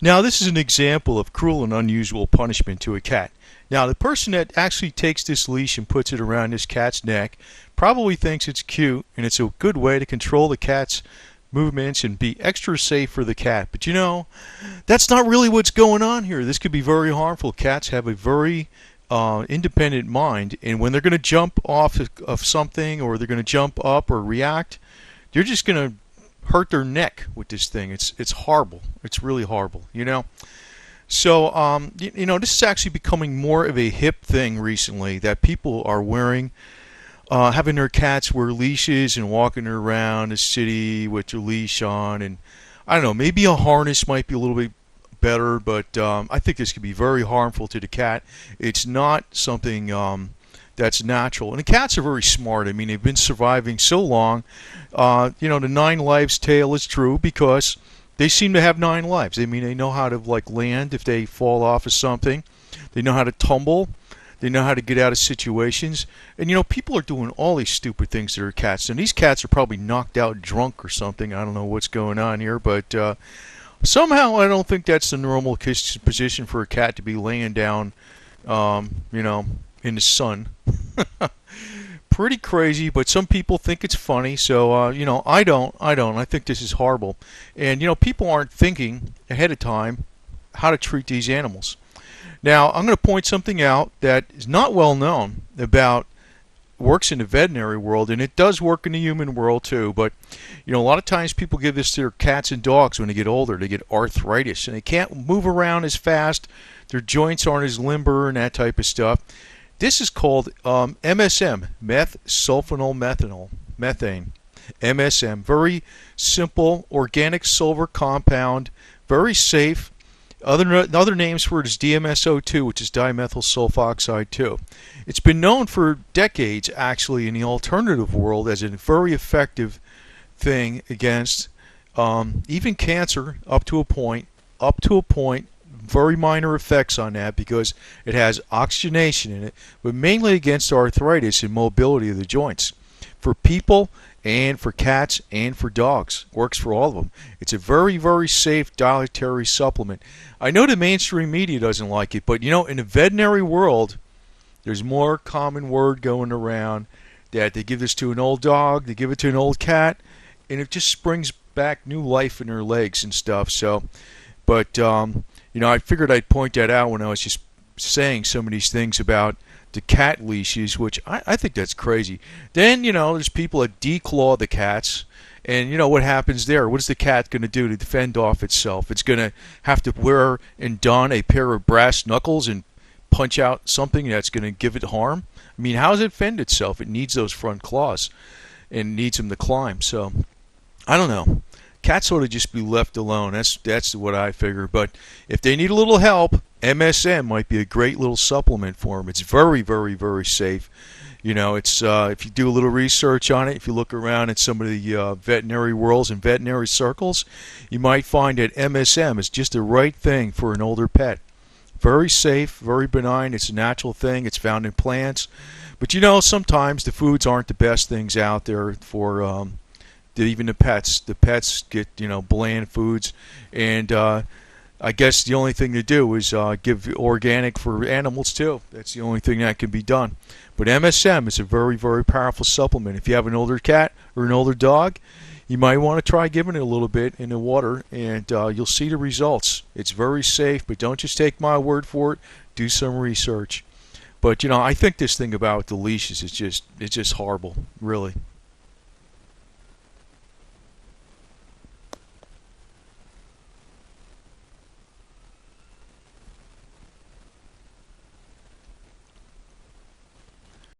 Now, this is an example of cruel and unusual punishment to a cat. Now, the person that actually takes this leash and puts it around this cat's neck probably thinks it's cute and it's a good way to control the cat's movements and be extra safe for the cat. But that's not really what's going on here. This could be very harmful. Cats have a very independent mind, and when they're going to jump off of something or they're going to jump up or react, they're just going to hurt their neck with this thing. It's horrible. It's really horrible. So this is actually becoming more of a hip thing recently that people are wearing, having their cats wear leashes and walking around the city with their leash on. And I don't know, maybe a harness might be a little bit better, but I think this could be very harmful to the cat. It's not something that's natural. And the cats are very smart. I mean, they've been surviving so long. The 9 lives tale is true because they seem to have 9 lives. I mean, they know how to land if they fall off of something. They know how to tumble. They know how to get out of situations. And people are doing all these stupid things to their cats. And these cats are probably knocked out drunk or something. I don't know what's going on here, but somehow I don't think that's the normal position for a cat to be laying down, in the sun. Pretty crazy, but some people think it's funny. So I don't. I think this is horrible, and people aren't thinking ahead of time how to treat these animals. Now I'm going to point something out that is not well known about works in the veterinary world, and it does work in the human world too. But a lot of times people give this to their cats and dogs when they get older. They get arthritis, and they can't move around as fast. Their joints aren't as limber and that type of stuff. This is called MSM, methane. MSM, very simple organic silver compound, very safe. Other names for it is DMSO2, which is dimethyl sulfoxide 2. It's been known for decades, actually, in the alternative world as a very effective thing against even cancer up to a point. Very minor effects on that because it has oxygenation in it, but mainly against arthritis and mobility of the joints. For people and for cats and for dogs. Works for all of them. It's a very, very safe dietary supplement. I know the mainstream media doesn't like it, but in the veterinary world, there's more common word going around that they give this to an old dog, they give it to an old cat, and it just springs back new life in their legs and stuff. So, but I figured I'd point that out when I was just saying some of these things about the cat leashes, which I think that's crazy. Then, there's people that declaw the cats, and what happens there? What is the cat going to do to defend off itself? It's going to have to wear and don a pair of brass knuckles and punch out something that's going to give it harm. I mean, how does it defend itself? It needs those front claws and needs them to climb. So, I don't know. Cats ought to just be left alone. That's what I figure. But if they need a little help, MSM might be a great little supplement for them. It's very, very, very safe. It's if you do a little research on it, if you look around at some of the veterinary worlds and veterinary circles, you might find that MSM is just the right thing for an older pet. Very safe, very benign. It's a natural thing. It's found in plants. But sometimes the foods aren't the best things out there for even the pets. The pets get bland foods, and I guess the only thing to do is give organic for animals too. That's the only thing that can be done. But MSM is a very, very powerful supplement. If you have an older cat or an older dog, you might want to try giving it a little bit in the water, and you'll see the results. It's very safe, but don't just take my word for it. Do some research. But I think this thing about the leashes is just horrible, really.